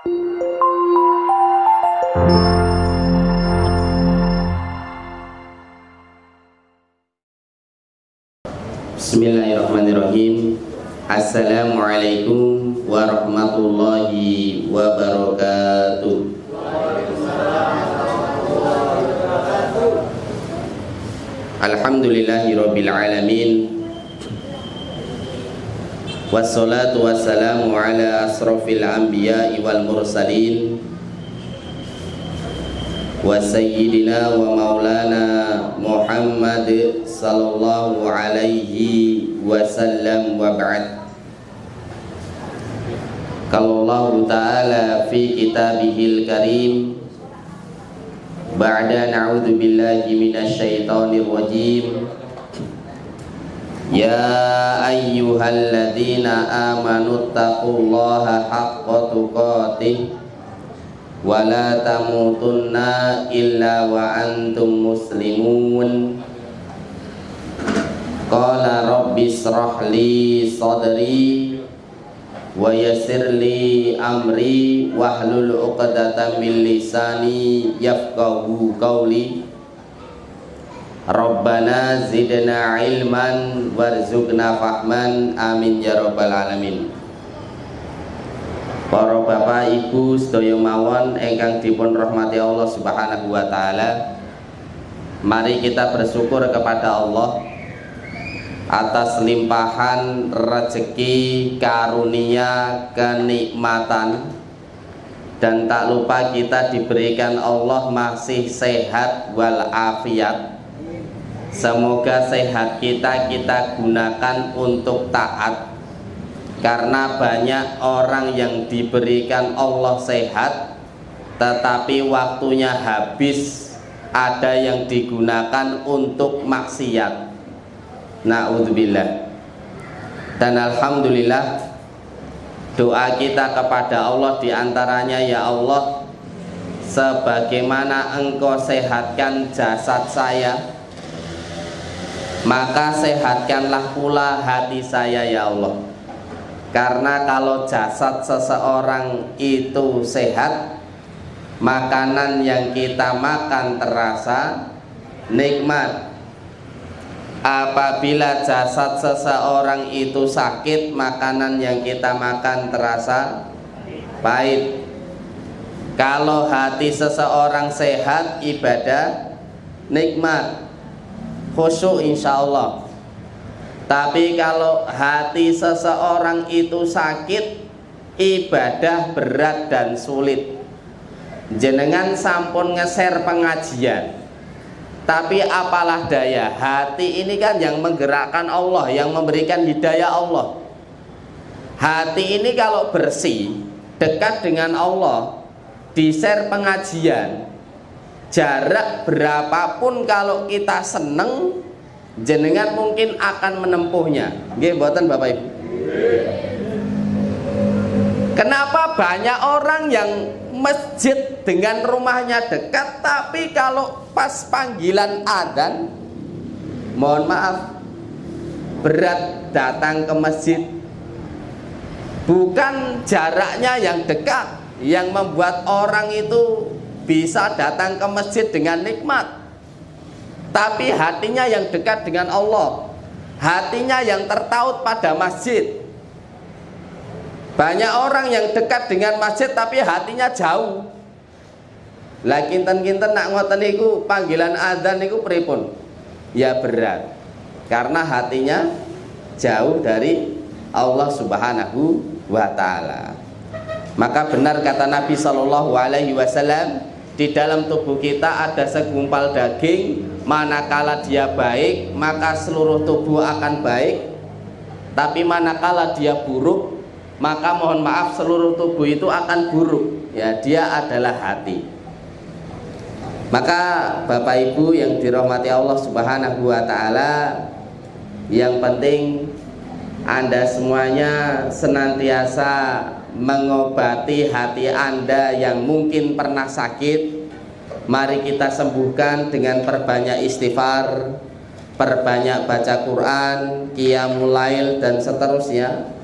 Bismillahirrahmanirrahim. Assalamualaikum warahmatullahi wabarakatuh. Alhamdulillahirabbil alamin. Wassalatu wassalamu ala asrofil anbiya'i wal mursalin wa sayyidina wa maulana Muhammad sallallahu alaihi wasallam wa ba'd. Qala Allah ta'ala fi kitabihil karim ba'da na'udzu billahi minasy syaithanir rajim. Ya ayyuhalladzina amanu taqullaha haqqa tuqatih wa la tamutunna illa wa antum muslimun. Qala rabbi shrah li sadri wa yassir li amri wahlul 'uqdatam min lisani yafqahu qawli. Rabbana zidna ilman warzuqna fahman amin ya rabbal alamin. Para bapak ibu sedaya mawon ingkang dipun rahmati Allah Subhanahu wa taala, mari kita bersyukur kepada Allah atas limpahan rezeki, karunia, kenikmatan, dan tak lupa kita diberikan Allah masih sehat walafiat. Semoga sehat kita gunakan untuk taat, karena banyak orang yang diberikan Allah sehat tetapi waktunya habis, ada yang digunakan untuk maksiat. Na'udzubillah. Dan alhamdulillah, doa kita kepada Allah diantaranya, ya Allah, sebagaimana Engkau sehatkan jasad saya, maka sehatkanlah pula hati saya, ya Allah. Karena kalau jasad seseorang itu sehat, makanan yang kita makan terasa nikmat. Apabila jasad seseorang itu sakit, makanan yang kita makan terasa pahit. Kalau hati seseorang sehat, ibadah nikmat, khusyuk insyaallah. Tapi kalau hati seseorang itu sakit, ibadah berat dan sulit. Jenengan sampun nge-share pengajian, tapi apalah daya, hati ini kan yang menggerakkan Allah, yang memberikan hidayah Allah. Hati ini kalau bersih, dekat dengan Allah, di-share pengajian, jarak berapapun kalau kita seneng, jenengan mungkin akan menempuhnya. Nggih mboten Bapak Ibu? Kenapa banyak orang yang masjid dengan rumahnya dekat, tapi kalau pas panggilan adzan, mohon maaf, berat datang ke masjid? Bukan jaraknya yang dekat yang membuat orang itu bisa datang ke masjid dengan nikmat, tapi hatinya yang dekat dengan Allah, hatinya yang tertaut pada masjid. Banyak orang yang dekat dengan masjid tapi hatinya jauh. Lah kinten-kinten nak ngoten niku panggilan adzan niku pripun? Ya berat, karena hatinya jauh dari Allah Subhanahu wa taala. Maka benar kata Nabi sallallahu alaihi wasallam, di dalam tubuh kita ada segumpal daging, manakala dia baik maka seluruh tubuh akan baik, tapi manakala dia buruk maka mohon maaf seluruh tubuh itu akan buruk. Ya, dia adalah hati. Maka Bapak Ibu yang dirahmati Allah Subhanahu wa taala, yang penting Anda semuanya senantiasa mengobati hati Anda yang mungkin pernah sakit. Mari kita sembuhkan dengan perbanyak istighfar, perbanyak baca Quran, qiyamul lail dan seterusnya.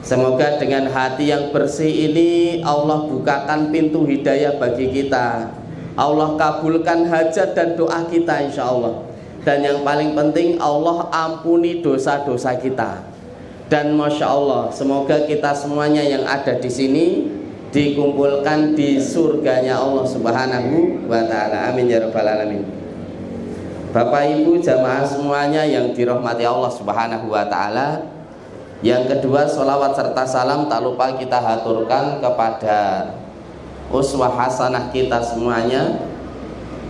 Semoga dengan hati yang bersih ini Allah bukakan pintu hidayah bagi kita. Allah kabulkan hajat dan doa kita insya Allah. Dan yang paling penting Allah ampuni dosa-dosa kita. Dan Masya Allah, semoga kita semuanya yang ada di sini dikumpulkan di surganya Allah Subhanahu wa Ta'ala. Amin ya Rabbal Alamin. Bapak Ibu jamaah semuanya yang dirahmati Allah Subhanahu wa Ta'ala. Yang kedua, sholawat serta salam tak lupa kita haturkan kepada uswah hasanah kita semuanya,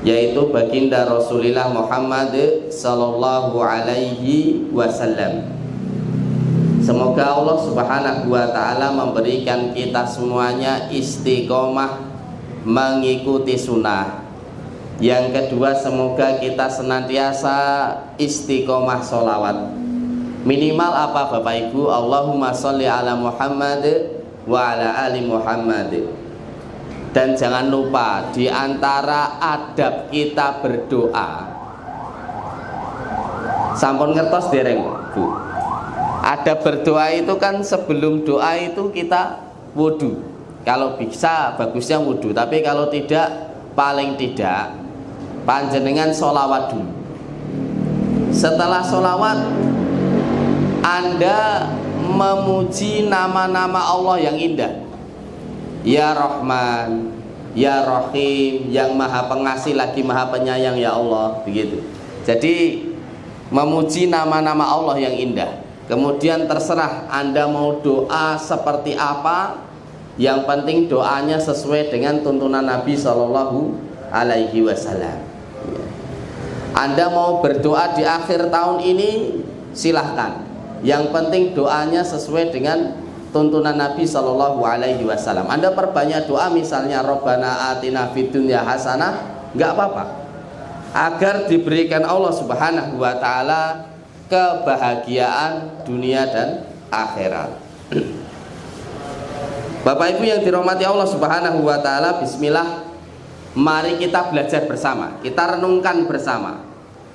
yaitu baginda Rasulullah Muhammad sallallahu alaihi wasallam. Semoga Allah Subhanahu wa Ta'ala memberikan kita semuanya istiqomah mengikuti sunnah. Yang kedua, semoga kita senantiasa istiqomah sholawat. Minimal apa Bapak Ibu? Allahumma sholli ala Muhammad wa ala ali Muhammad. Dan jangan lupa di antara adab kita berdoa. Sampun ngertos dereng Bu. Adab berdoa itu kan sebelum doa itu kita wudu. Kalau bisa bagusnya wudu, tapi kalau tidak paling tidak panjenengan sholawat dulu. Setelah sholawat Anda memuji nama-nama Allah yang indah. Ya Rahman, Ya Rahim, yang maha pengasih lagi maha penyayang ya Allah. Begitu. Jadi memuji nama-nama Allah yang indah. Kemudian terserah Anda mau doa seperti apa. Yang penting doanya sesuai dengan tuntunan Nabi Shallallahu Alaihi Wasallam. Anda mau berdoa di akhir tahun ini silahkan. Yang penting doanya sesuai dengan tuntunan Nabi Shallallahu Alaihi Wasallam. Anda perbanyak doa, misalnya Rabbana atina fid dunya hasanah, nggak apa-apa, agar diberikan Allah Subhanahu wa Ta'ala kebahagiaan dunia dan akhirat. Bapak Ibu yang dirahmati Allah Subhanahu wa Ta'ala, bismillah, mari kita belajar bersama, kita renungkan bersama.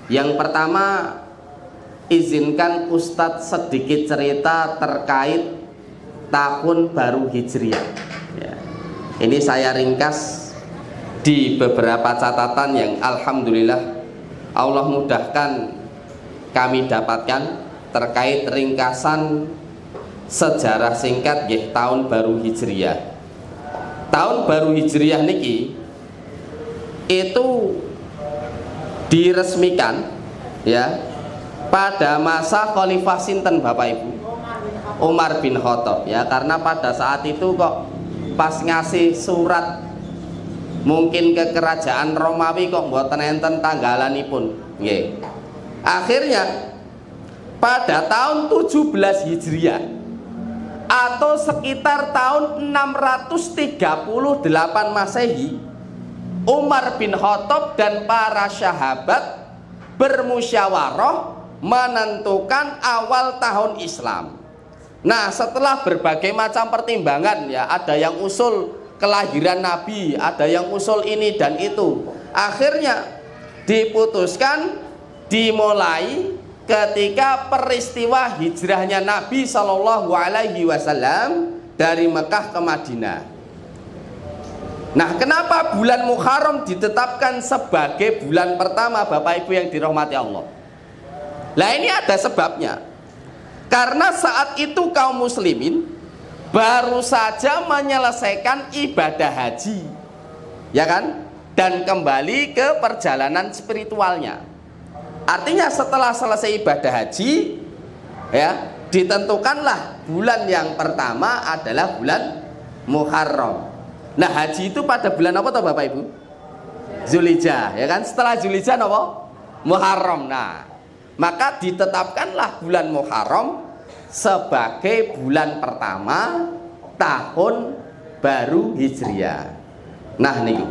Yang pertama, izinkan Ustadz sedikit cerita terkait tahun baru Hijriah ya. Ini saya ringkas di beberapa catatan yang alhamdulillah Allah mudahkan kami dapatkan terkait ringkasan sejarah singkat ya, tahun baru Hijriah. Tahun baru Hijriah niki itu diresmikan ya pada masa Khalifah sinten Bapak Ibu? Umar bin Khattab ya, karena pada saat itu kok pas ngasih surat mungkin ke kerajaan Romawi kok mboten enten tanggalanipun nggih. Akhirnya pada tahun 17 Hijriah atau sekitar tahun 638 Masehi, Umar bin Khattab dan para sahabat bermusyawarah menentukan awal tahun Islam. Nah, setelah berbagai macam pertimbangan ya, ada yang usul kelahiran Nabi, ada yang usul ini dan itu. Akhirnya diputuskan dimulai ketika peristiwa hijrahnya Nabi Shallallahu Alaihi Wasallam dari Mekah ke Madinah. Nah, kenapa bulan Muharram ditetapkan sebagai bulan pertama Bapak Ibu yang dirahmati Allah? Nah, ini ada sebabnya. Karena saat itu kaum muslimin baru saja menyelesaikan ibadah haji, ya kan? Dan kembali ke perjalanan spiritualnya. Artinya setelah selesai ibadah haji, ya, ditentukanlah bulan yang pertama adalah bulan Muharram. Nah, haji itu pada bulan apa toh Bapak Ibu? Zulhijjah, ya kan? Setelah Zulhijjah apa? Muharram. Nah, maka ditetapkanlah bulan Muharram sebagai bulan pertama tahun baru Hijriah. Nah nih.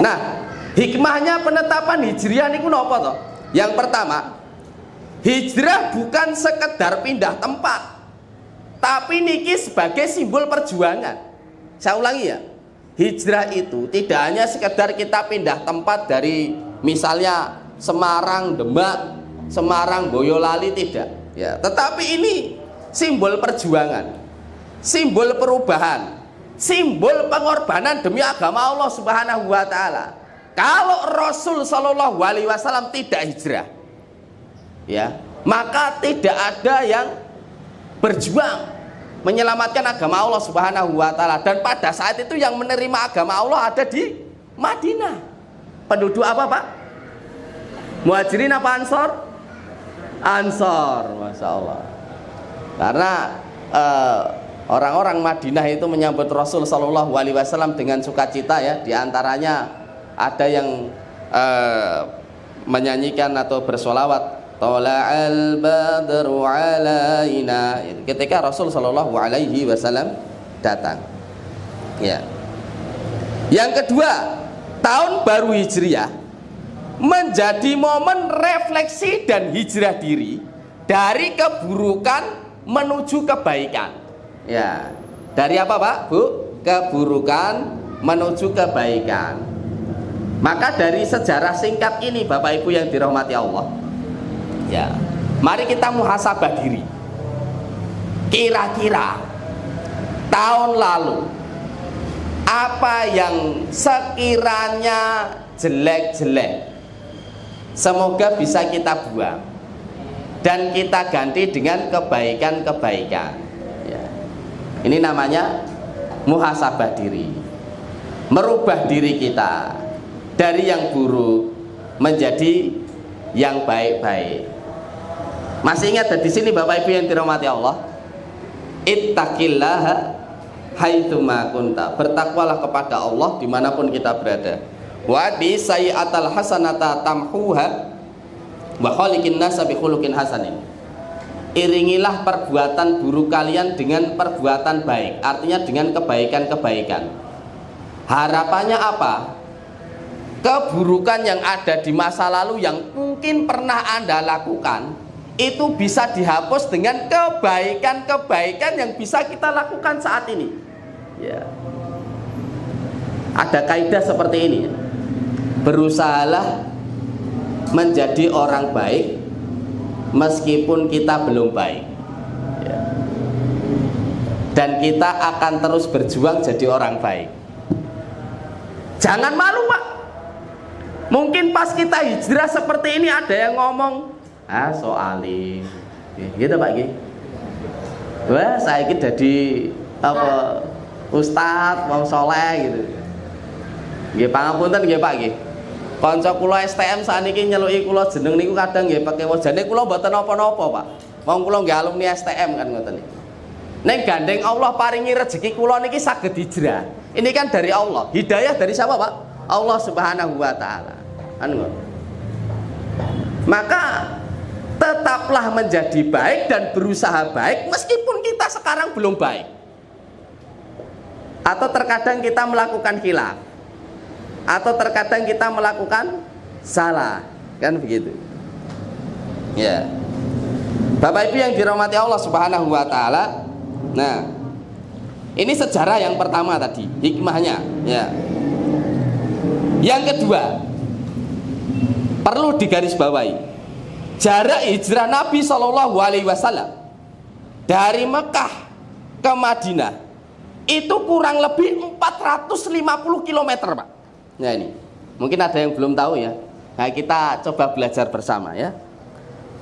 Nah, hikmahnya penetapan Hijriah niku napa toh? Yang pertama, hijrah bukan sekedar pindah tempat, tapi niki sebagai simbol perjuangan. Saya ulangi ya. Hijrah itu tidak hanya sekedar kita pindah tempat dari misalnya Semarang, Demak, Semarang, Boyolali, tidak ya, tetapi ini simbol perjuangan, simbol perubahan, simbol pengorbanan demi agama Allah Subhanahu wa taala. Kalau Rasul Shallallahu alaihi wasallam tidak hijrah, ya, maka tidak ada yang berjuang menyelamatkan agama Allah Subhanahu wa taala. Dan pada saat itu yang menerima agama Allah ada di Madinah. Penduduk apa, Pak? Muhajirin apa Ansor? Ansor, Masya Allah. Karena orang-orang Madinah itu menyambut Rasul Shallallahu alaihi wasallam dengan sukacita, ya. Di antaranya ada yang menyanyikan atau bersolawat Tala'al badru alaina ketika Rasul Shallallahu alaihi wasallam datang, ya. Yang kedua, tahun baru Hijriah menjadi momen refleksi dan hijrah diri dari keburukan menuju kebaikan, ya. Dari apa, Pak, Bu? Keburukan menuju kebaikan. Maka dari sejarah singkat ini, Bapak Ibu yang dirahmati Allah, ya, mari kita muhasabah diri. Kira-kira tahun lalu apa yang sekiranya jelek-jelek, semoga bisa kita buang dan kita ganti dengan kebaikan-kebaikan, ya. Ini namanya muhasabah diri, merubah diri kita dari yang buruk menjadi yang baik-baik. Masih ingat di sini Bapak Ibu yang dirahmati Allah? Ittaqillaha haitsuma kunta. Bertakwalah kepada Allah dimanapun kita berada. Wa bi sayyi'atal hasanata tamhuha wa khaliqin nasa bi khuluqin hasanin. Iringilah perbuatan buruk kalian dengan perbuatan baik. Artinya dengan kebaikan-kebaikan. Harapannya apa? Keburukan yang ada di masa lalu yang mungkin pernah Anda lakukan itu bisa dihapus dengan kebaikan-kebaikan yang bisa kita lakukan saat ini, ya. Ada kaidah seperti ini, berusahalah menjadi orang baik meskipun kita belum baik, ya. Dan kita akan terus berjuang jadi orang baik. Jangan malu, Pak. Mungkin pas kita hijrah seperti ini ada yang ngomong, soalin, gitu Pak Ki. Wah, saya ini jadi apa ustad, wong soleh gitu. Nggih pangapunten nggih Pak Ki. Kanca kula STM sakniki nyeluki kula jeneng niku kadang nggih pakai wajane kula mboten napa-napa, Pak. Wong kula nggih alumni STM kan ngoten niku. Ning gandeng Allah paringi rezeki kula niki saged hijrah. Ini kan dari Allah. Hidayah dari siapa, Pak? Allah Subhanahu wa taala. Maka tetaplah menjadi baik dan berusaha baik meskipun kita sekarang belum baik. Atau terkadang kita melakukan khilaf. Atau terkadang kita melakukan salah, kan begitu. Ya. Bapak Ibu yang dirahmati Allah Subhanahu wa taala. Nah, ini sejarah yang pertama tadi, hikmahnya, ya. Yang kedua, perlu digarisbawahi, jarak hijrah Nabi Shallallahu alaihi wasallam dari Mekah ke Madinah itu kurang lebih 450 km, Pak. Nah, ini mungkin ada yang belum tahu, ya. Nah, kita coba belajar bersama, ya.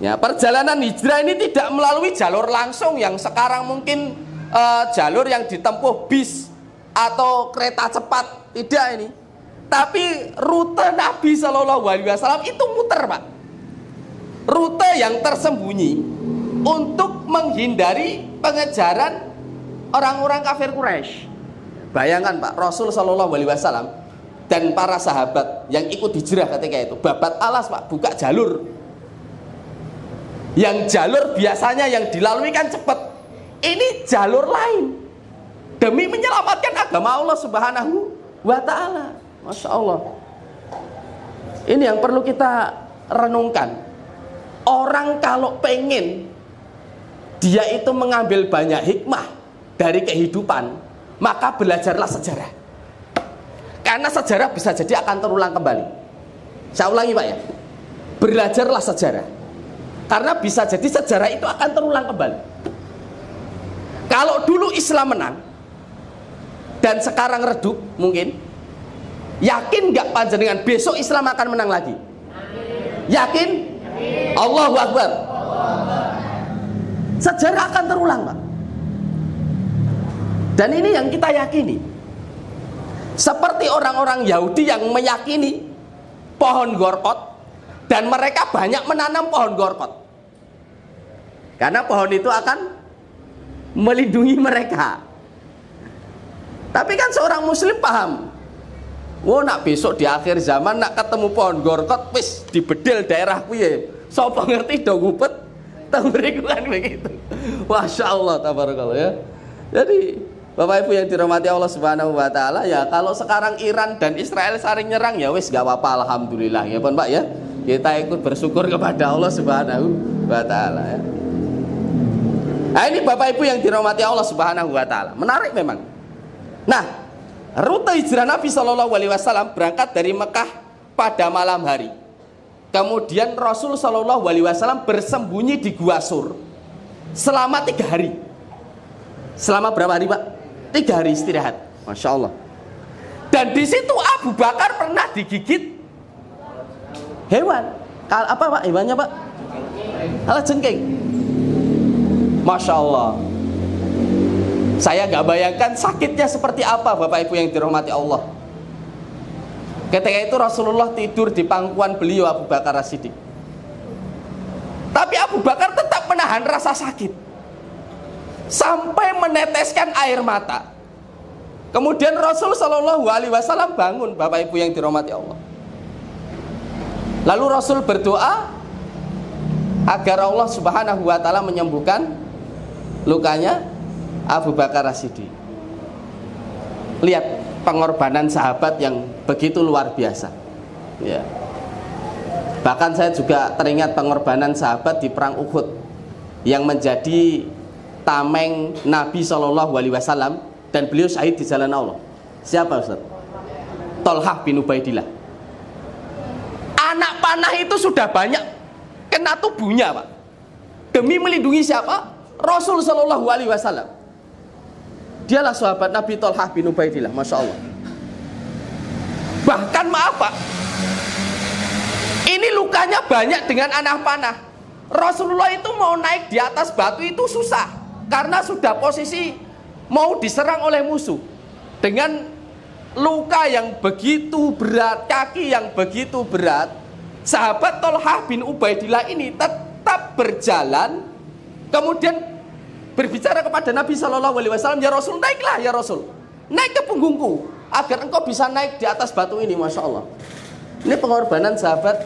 Ya, perjalanan hijrah ini tidak melalui jalur langsung yang sekarang mungkin jalur yang ditempuh bis atau kereta cepat, tidak ini. Tapi rute Nabi Shallallahu alaihi wasallam itu muter, Pak. Rute yang tersembunyi untuk menghindari pengejaran orang-orang kafir Quraisy. Bayangkan, Pak, Rasul Shallallahu alaihi wasallam dan para sahabat yang ikut hijrah ketika itu babat alas, Pak, buka jalur. Yang jalur biasanya yang dilalui kan cepat. Ini jalur lain demi menyelamatkan agama Allah Subhanahu wa taala. Masya Allah. Ini yang perlu kita renungkan. Orang kalau pengen dia itu mengambil banyak hikmah dari kehidupan, maka belajarlah sejarah. Karena sejarah bisa jadi akan terulang kembali. Saya ulangi, Pak, ya. Belajarlah sejarah. Karena bisa jadi sejarah itu akan terulang kembali. Kalau dulu Islam menang dan sekarang redup mungkin, yakin nggak panjenengan besok Islam akan menang lagi? Yakin? Allahu Akbar. Sejarah akan terulang, Pak. Dan ini yang kita yakini. Seperti orang-orang Yahudi yang meyakini pohon gorkot, dan mereka banyak menanam pohon gorkot karena pohon itu akan melindungi mereka. Tapi kan seorang muslim paham, nak besok di akhir zaman nak ketemu pohon gorkot wis dibedil daerah kuye, sapa ngerti do ngupet temriku kan begitu. Masya Allah, tabarakallah ya. Jadi Bapak Ibu yang dirahmati Allah Subhanahu wa taala, ya kalau sekarang Iran dan Israel saling nyerang ya wis gak apa-apa, alhamdulillah ya pun Pak ya. Kita ikut bersyukur kepada Allah Subhanahu wa taala ya. Nah, ini Bapak Ibu yang dirahmati Allah Subhanahu wa taala. Menarik memang. Nah, rute hijrah Nabi Shallallahu alaihi wasallam berangkat dari Mekah pada malam hari. Kemudian Rasul Shallallahu alaihi wasallam bersembunyi di Gua Sur selama 3 hari. Selama berapa hari, Pak? 3 hari istirahat. Masya Allah. Dan di situ Abu Bakar pernah digigit hewan. Apa Pak? Hewannya Pak? Kalajengking. Masya Allah. Saya nggak bayangkan sakitnya seperti apa, Bapak Ibu yang dirahmati Allah. Ketika itu Rasulullah tidur di pangkuan beliau Abu Bakar As-Siddiq. Tapi Abu Bakar tetap menahan rasa sakit sampai meneteskan air mata. Kemudian Rasul Shallallahu alaihi wasallam bangun, Bapak Ibu yang dirahmati Allah. Lalu Rasul berdoa agar Allah Subhanahu wa taala menyembuhkan lukanya Abu Bakar As-Siddiq. Lihat pengorbanan sahabat yang begitu luar biasa ya. Bahkan saya juga teringat pengorbanan sahabat di perang Uhud yang menjadi tameng Nabi Shallallahu alaihi wasallam dan beliau syahid di jalan Allah. Siapa Ustaz? Tolhah bin Ubaidillah. Anak panah itu sudah banyak kena tubuhnya, Pak. Demi melindungi siapa? Rasul Shallallahu alaihi wasallam. Dialah sahabat Nabi Tolhah bin Ubaidillah, Masya Allah. Bahkan maaf Pak, ini lukanya banyak dengan anak panah. Rasulullah itu mau naik di atas batu itu susah, karena sudah posisi mau diserang oleh musuh. Dengan luka yang begitu berat, kaki yang begitu berat, sahabat Tolhah bin Ubaidillah ini tetap berjalan. Kemudian berbicara kepada Nabi Shallallahu alaihi wasallam, ya Rasul, naiklah ya Rasul, naik ke punggungku agar engkau bisa naik di atas batu ini. Masya Allah. Ini pengorbanan sahabat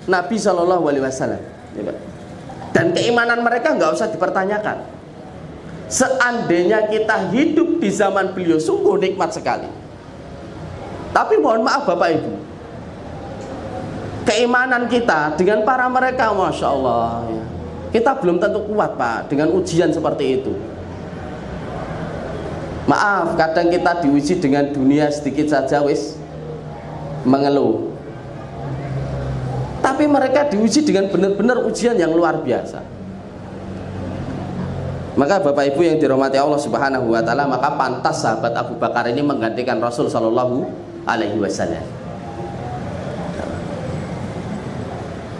Nabi Shallallahu alaihi wasallam. Dan keimanan mereka nggak usah dipertanyakan. Seandainya kita hidup di zaman beliau, sungguh nikmat sekali. Tapi mohon maaf Bapak Ibu, keimanan kita dengan para mereka, Masya Allah ya, kita belum tentu kuat Pak dengan ujian seperti itu. Maaf, kadang kita diuji dengan dunia sedikit saja wis mengeluh. Tapi mereka diuji dengan benar-benar ujian yang luar biasa. Maka Bapak Ibu yang dirahmati Allah Subhanahu wa taala, maka pantas sahabat Abu Bakar ini menggantikan Rasul Shallallahu alaihi wasallam.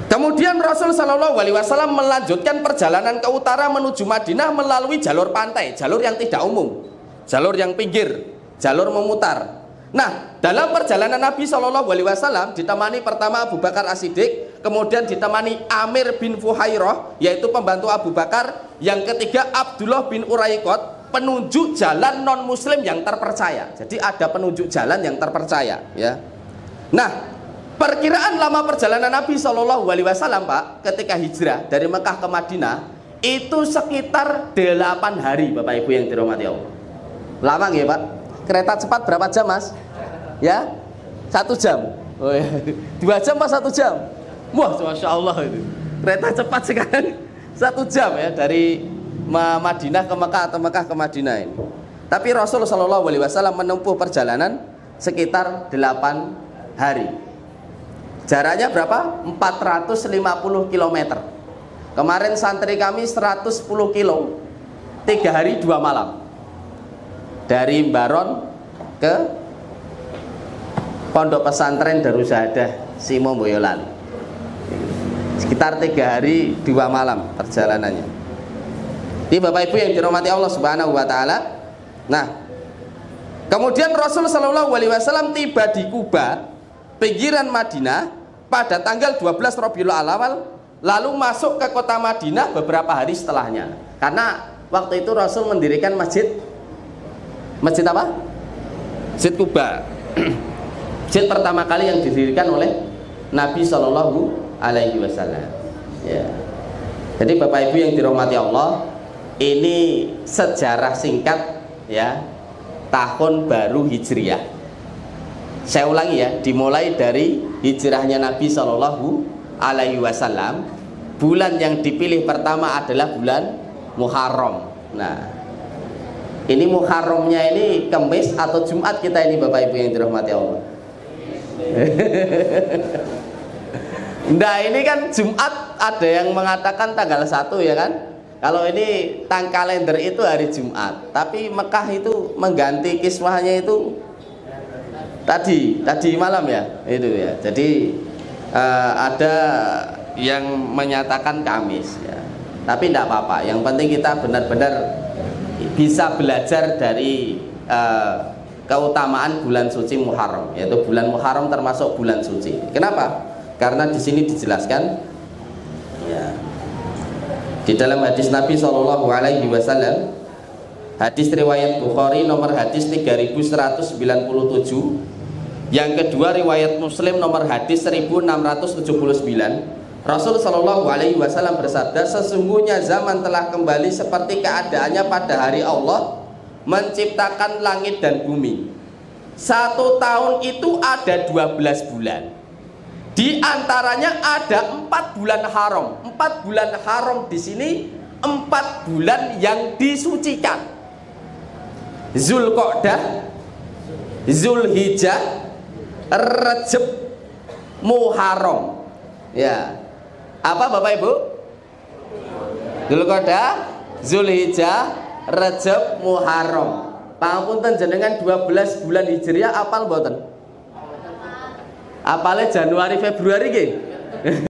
Kemudian Rasul Shallallahu alaihi wasallam melanjutkan perjalanan ke utara menuju Madinah melalui jalur pantai, jalur yang tidak umum, jalur yang pinggir, jalur memutar. Nah, dalam perjalanan Nabi Shallallahu alaihi wasallam ditemani pertama Abu Bakar As-Siddiq, kemudian ditemani Amir bin Fuhairah yaitu pembantu Abu Bakar, yang ketiga Abdullah bin Uraikot, penunjuk jalan non muslim yang terpercaya. Jadi ada penunjuk jalan yang terpercaya ya. Nah, perkiraan lama perjalanan Nabi Shallallahu alaihi wasallam Pak ketika hijrah dari Mekah ke Madinah itu sekitar 8 hari Bapak Ibu yang dirahmati Allah. Lama nggih Pak? Kereta cepat berapa jam Mas? Ya, 1 jam. Oh, ya. 2 jam pas 1 jam. Wah, Masya Allah itu. Kereta cepat sekarang 1 jam ya dari Madinah ke Mekah atau Mekah ke Madinah ini. Tapi Rasul Shallallahu alaihi wasallam menempuh perjalanan sekitar 8 hari. Jaraknya berapa? 450 km. Kemarin santri kami 110 kilo. 3 hari 2 malam dari Baron ke Pondok Pesantren Darussahadah Simo Boyolali. Sekitar 3 hari 2 malam perjalanannya. Ini Bapak Ibu yang dirahmati Allah Subhanahu wa taala. Nah, kemudian Rasul sallallahu alaihi wasallam tiba di Kuba, pinggiran Madinah pada tanggal 12 Rabiul Awal, lalu masuk ke kota Madinah beberapa hari setelahnya. Karena waktu itu Rasul mendirikan masjid apa? Masjid Kuba. Masjid pertama kali yang didirikan oleh Nabi Shallallahu Alaihi Wasallam. Ya. Jadi Bapak Ibu yang dirahmati Allah, ini sejarah singkat ya tahun baru Hijriah. Saya ulangi ya, dimulai dari hijrahnya Nabi Shallallahu Alaihi Wasallam. Bulan yang dipilih pertama adalah bulan Muharram. Nah, ini Muharramnya ini Kamis atau Jumat kita ini Bapak Ibu yang dirahmati Allah. Nah, ini kan Jumat, ada yang mengatakan tanggal 1 ya kan. Kalau ini kalender itu hari Jumat, tapi Mekah itu mengganti kiswahnya itu tadi malam ya, itu ya. Jadi ada yang menyatakan Kamis ya. Tapi tidak apa-apa, yang penting kita benar-benar bisa belajar dari keutamaan bulan suci Muharram, yaitu bulan Muharram termasuk bulan suci. Kenapa? Karena di sini dijelaskan ya, di dalam hadis Nabi Shallallahu Alaihi Wasallam, hadis riwayat Bukhari nomor hadis 3197, yang kedua riwayat Muslim nomor hadis 1679. Rasul Shallallahu Alaihi Wasallam bersabda, sesungguhnya zaman telah kembali seperti keadaannya pada hari Allah menciptakan langit dan bumi. 1 tahun itu ada 12 bulan. Di antaranya ada 4 bulan haram. 4 bulan haram di sini 4 bulan yang disucikan. Zulqa'dah, Zulhijjah, Rajab, Muharram. Ya. Apa Bapak Ibu? Zulqa'dah, Zulhijjah, Rajab, Muharram. Pangapunten jenengan 12 bulan Hijriah apal mboten? Apalnya Januari Februari nggih?